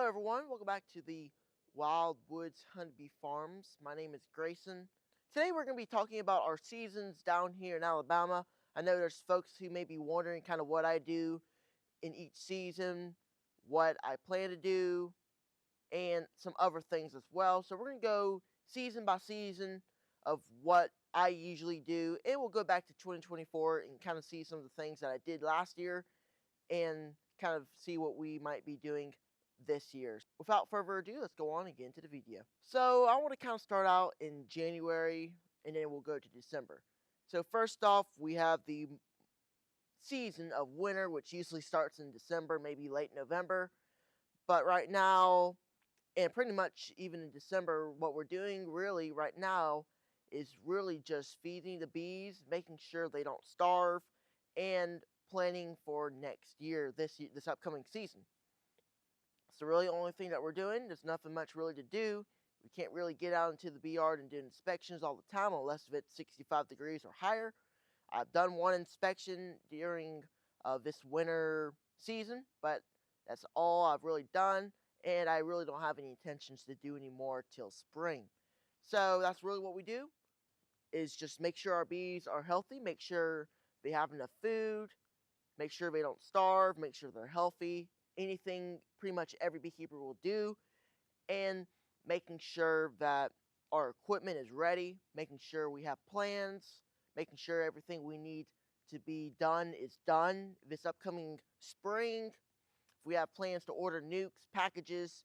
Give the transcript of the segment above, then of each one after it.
everyone, welcome back to the Wild Woods Honeybee Farms. My name is Grayson. Today we're going to be talking about our seasons down here in Alabama. I know there's folks who may be wondering kind of what I do in each season, what I plan to do, and some other things as well. So we're going to go season by season of what I usually do, and we'll go back to 2024 and kind of see some of the things that I did last year and kind of see what we might be doing this year. Without further ado, let's go on and get into the video. So I want to kind of start out in January and then we'll go to December. So first off, we have the season of winter, which usually starts in December, maybe late November. But right now, and pretty much even in December, what we're doing really right now is really just feeding the bees, making sure they don't starve, and planning for next year, this upcoming season. It's really the only thing that we're doing. There's nothing much really to do. We can't really get out into the bee yard and do inspections all the time unless if it's 65 degrees or higher. I've done one inspection during this winter season, but that's all I've really done, and I really don't have any intentions to do any more till spring. So that's really what we do, is just make sure our bees are healthy, make sure they have enough food, make sure they don't starve, make sure they're healthy, anything pretty much every beekeeper will do, and making sure that our equipment is ready, making sure we have plans, making sure everything we need to be done is done this upcoming spring. If we have plans to order nukes, packages,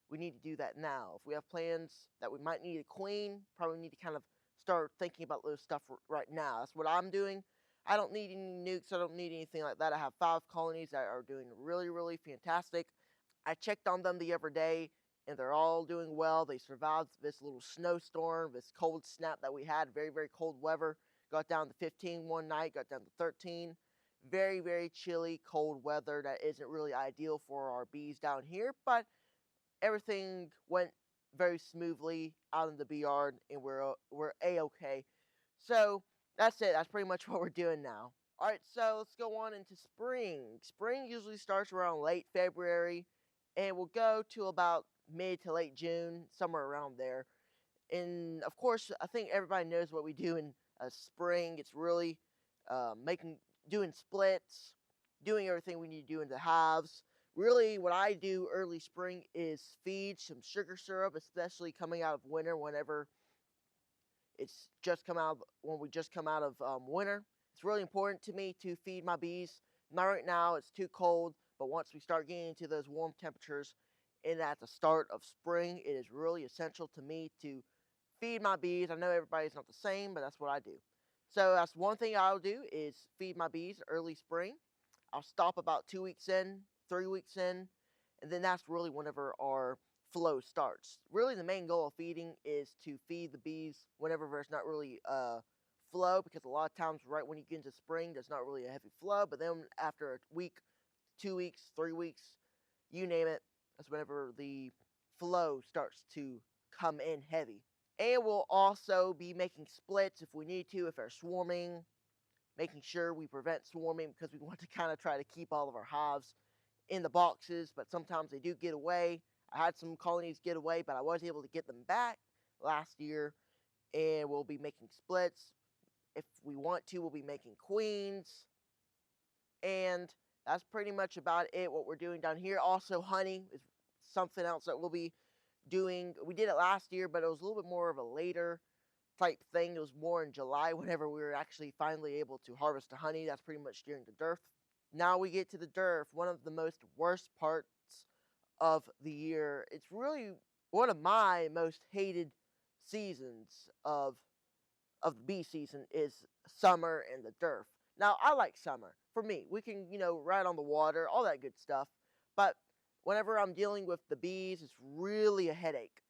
we need to do that now. If we have plans that we might need a queen, probably need to kind of start thinking about those stuff right now. That's what I'm doing. I don't need any nukes. I don't need anything like that. I have 5 colonies that are doing really, really fantastic. I checked on them the other day, and they're all doing well. They survived this little snowstorm, this cold snap that we had, very, very cold weather. Got down to 15 one night, got down to 13. Very, very chilly, cold weather that isn't really ideal for our bees down here, but everything went very smoothly out in the bee yard, and we're A-okay. So that's it. That's pretty much what we're doing now. All right, so let's go on into spring. Spring usually starts around late February, and will go to about mid to late June, somewhere around there. And of course, I think everybody knows what we do in spring. It's really doing splits, doing everything we need to do in the hives. Really, what I do early spring is feed some sugar syrup, especially coming out of winter. Whenever it's just come out, when we just come out of winter, it's really important to me to feed my bees. Not right now; it's too cold. But once we start getting into those warm temperatures, and at the start of spring, it is really essential to me to feed my bees. I know everybody's not the same, but that's what I do. So that's one thing I'll do, is feed my bees early spring. I'll stop about 2 weeks in, 3 weeks in, and then that's really whenever our flow starts. Really, the main goal of feeding is to feed the bees whenever there's not really flow, because a lot of times right when you get into spring, there's not really a heavy flow, but then after a week, 2 weeks, 3 weeks, you name it, that's whenever the flow starts to come in heavy. And we'll also be making splits if we need to, if they're swarming, making sure we prevent swarming, because we want to kind of try to keep all of our hives in the boxes, but sometimes they do get away. I had some colonies get away, but I was able to get them back last year, and we'll be making splits. If we want to, we'll be making queens, and that's pretty much about it, what we're doing down here. Also, honey is something else that we'll be doing. We did it last year, but it was a little bit more of a later type thing. It was more in July whenever we were actually finally able to harvest the honey. That's pretty much during the dearth. Now we get to the dearth, one of the most worst parts of the year. It's really one of my most hated seasons of the bee season, is summer and the dearth. Now, I like summer. For me, we can, ride on the water, all that good stuff. But whenever I'm dealing with the bees, it's really a headache.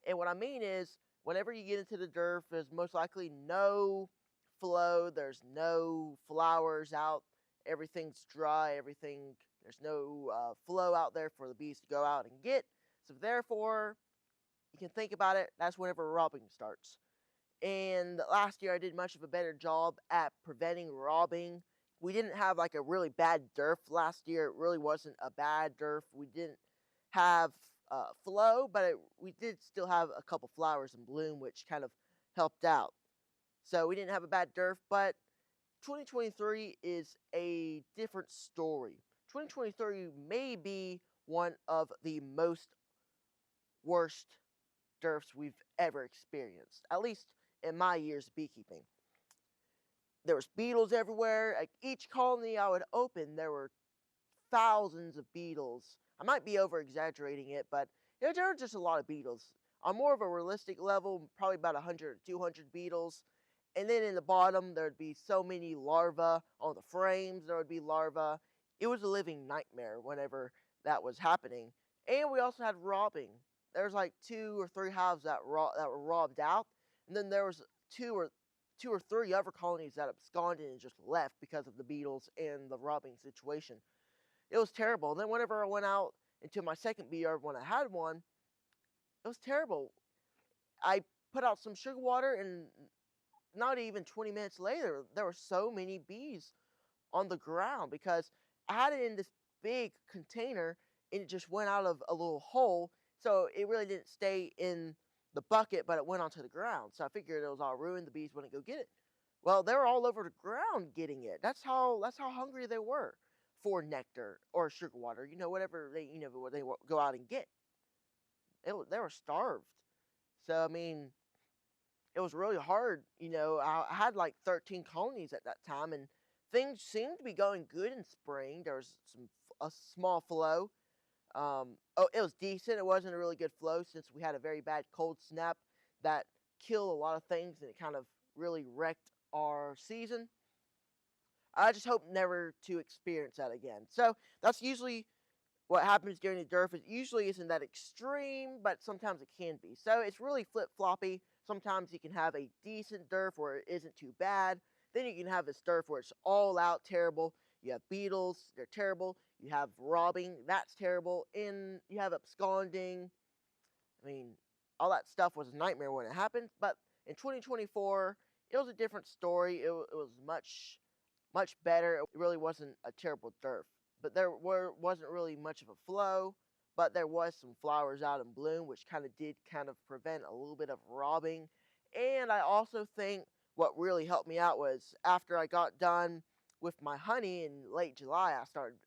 And what I mean is, whenever you get into the dearth, there's most likely no flow, there's no flowers out, everything's dry, there's no flow out there for the bees to go out and get. So therefore, you can think about it, that's whenever robbing starts. And last year I did much of a better job at preventing robbing. We didn't have like a really bad dearth last year. It really wasn't a bad dearth. We didn't have flow, but we did still have a couple flowers in bloom, which kind of helped out. So we didn't have a bad DERF, but 2023 is a different story. 2023 may be one of the most worst DERFs we've ever experienced, at least in my years of beekeeping. There was beetles everywhere. Like each colony I would open, there were thousands of beetles. I might be over exaggerating it, but there were just a lot of beetles. On more of a realistic level, probably about 100 or 200 beetles. And then in the bottom, there'd be so many larvae. On the frames, there would be larvae. It was a living nightmare whenever that was happening. And we also had robbing. There's like 2 or 3 hives that were robbed out. And then there was two or three other colonies that absconded and just left because of the beetles and the robbing situation. It was terrible. And then whenever I went out into my second bee yard when I had one, it was terrible. I put out some sugar water, and not even 20 minutes later, there were so many bees on the ground because I had it in this big container and it just went out of a little hole. So it really didn't stay in the bucket, but it went onto the ground. So I figured it was all ruined. The bees wouldn't go get it. Well, they were all over the ground getting it. That's how hungry they were for nectar or sugar water. Whatever what they go out and get. They were starved. So I mean, it was really hard. I had like 13 colonies at that time, and things seemed to be going good in spring. There was a small flow. It was decent. It wasn't a really good flow since we had a very bad cold snap that killed a lot of things, and it kind of really wrecked our season. I just hope never to experience that again. So that's usually what happens during the DERF. It usually isn't that extreme, but sometimes it can be. So it's really flip-floppy. Sometimes you can have a decent DERF where it isn't too bad. Then you can have this DERF where it's all out terrible. You have beetles, they're terrible. You have robbing, that's terrible. And you have absconding. I mean, all that stuff was a nightmare when it happened. But in 2024, it was a different story. It was much better. It really wasn't a terrible DERF. But there wasn't really much of a flow. But there was some flowers out in bloom, which did prevent a little bit of robbing. And I also think what really helped me out was after I got done with my honey in late July, I started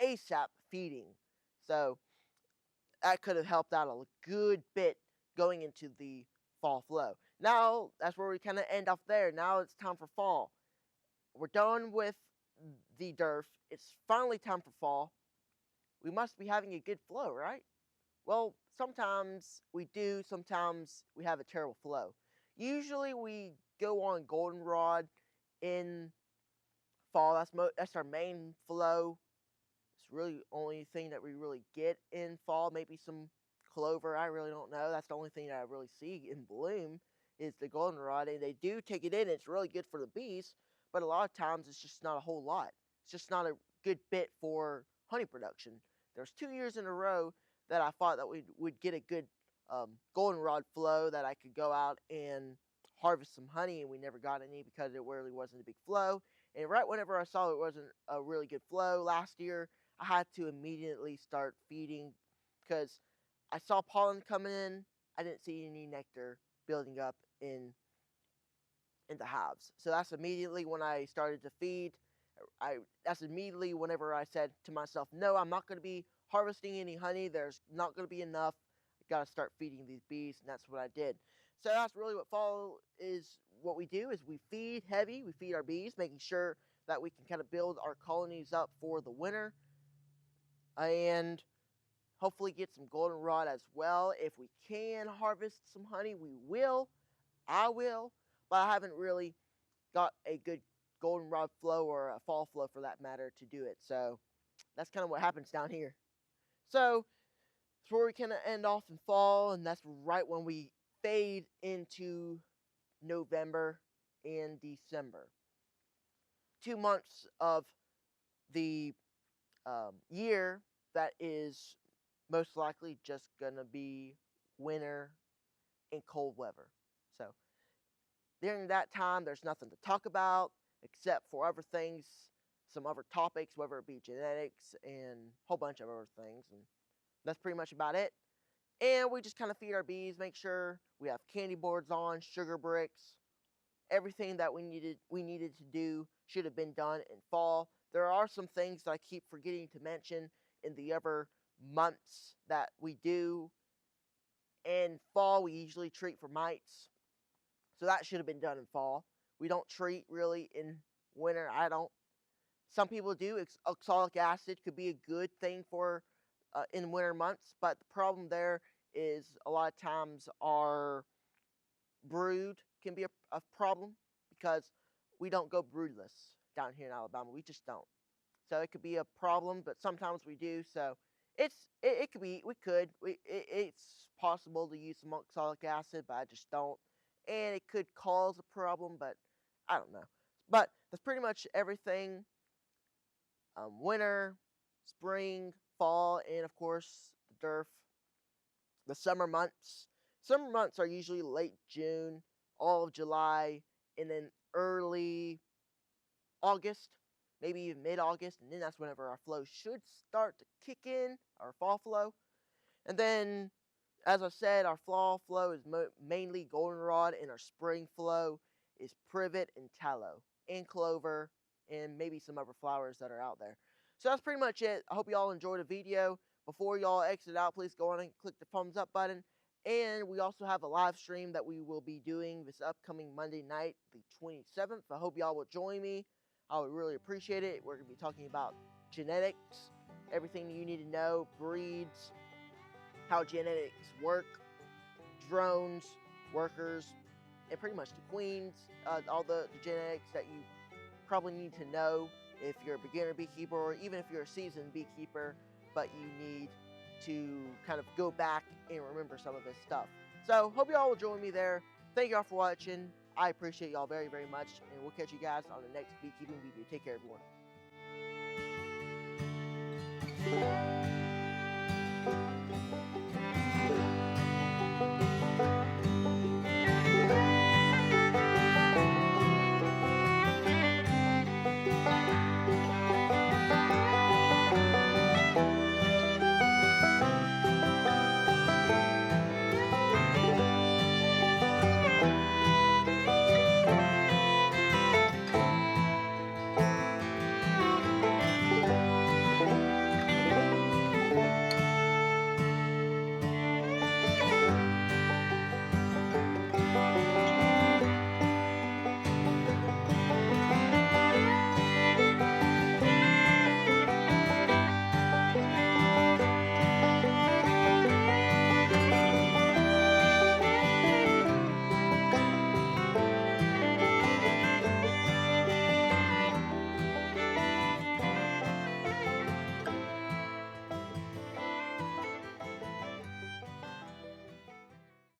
ASAP feeding. So that could have helped out a good bit going into the fall flow. Now, that's where we kind of end off there. Now it's time for fall. We're done with the DERF. It's finally time for fall. We must be having a good flow, right? Well, sometimes we do. Sometimes we have a terrible flow. Usually we go on goldenrod in fall. That's our main flow. It's really the only thing that we really get in fall. Maybe some clover. I really don't know. That's the only thing that I really see in bloom is the goldenrod. And they do take it in. It's really good for the bees. But a lot of times it's just not a whole lot. It's just not a good bit for honey production. There's 2 years in a row that I thought that we would get a good goldenrod flow that I could go out and harvest some honey, and we never got any because it really wasn't a big flow. And right whenever I saw it wasn't a really good flow last year, I had to immediately start feeding because I saw pollen coming in. I didn't see any nectar building up in the hives. So that's immediately when I started to feed. That's immediately whenever I said to myself, no, I'm not going to be harvesting any honey. There's not going to be enough. I got to start feeding these bees, and that's what I did. So that's really what fall is. What we do is we feed heavy. We feed our bees, making sure that we can kind of build our colonies up for the winter. And hopefully get some goldenrod as well. If we can harvest some honey, we will. I will. But I haven't really got a good goldenrod flow or a fall flow for that matter to do it. So that's kind of what happens down here. So that's where we kind of end off in fall, and that's right when we fade into November and December. 2 months of the year that is most likely just gonna be winter and cold weather. So during that time, there's nothing to talk about except for other things, some other topics, whether it be genetics and a whole bunch of other things. And That's pretty much about it. And we just kind of feed our bees, make sure we have candy boards on, sugar bricks, everything that we needed to do should have been done in fall. There are some things that I keep forgetting to mention in the other months that we do. In fall, we usually treat for mites, so that should have been done in fall. We don't treat really in winter. I don't. Some people do. Oxalic acid could be a good thing for in winter months, but the problem there is a lot of times our brood can be a problem because we don't go broodless down here in Alabama. We just don't. So it could be a problem, but sometimes we do. So it could be it's possible to use some oxalic acid, but I just don't, and it could cause a problem, but I don't know. But that's pretty much everything. Winter, spring, fall, and of course the DERF, the summer months. Summer months are usually late June, all of July, and then early August, maybe even mid-August, and then that's whenever our flow should start to kick in, our fall flow. And then, as I said, our fall flow is mainly goldenrod, and our spring flow is privet and tallow, and clover, and maybe some other flowers that are out there. So that's pretty much it. I hope you all enjoyed the video. Before y'all exit out, please go on and click the thumbs up button. And we also have a live stream that we will be doing this upcoming Monday night, the 27th. I hope y'all will join me. I would really appreciate it. We're going to be talking about genetics, everything you need to know, breeds, how genetics work, drones, workers, and pretty much the queens, all the genetics that you probably need to know if you're a beginner beekeeper or even if you're a seasoned beekeeper, but you need to kind of go back and remember some of this stuff. So hope y'all will join me there. Thank y'all for watching. I appreciate y'all very, very much, and we'll catch you guys on the next Beekeeping video. Take care, everyone.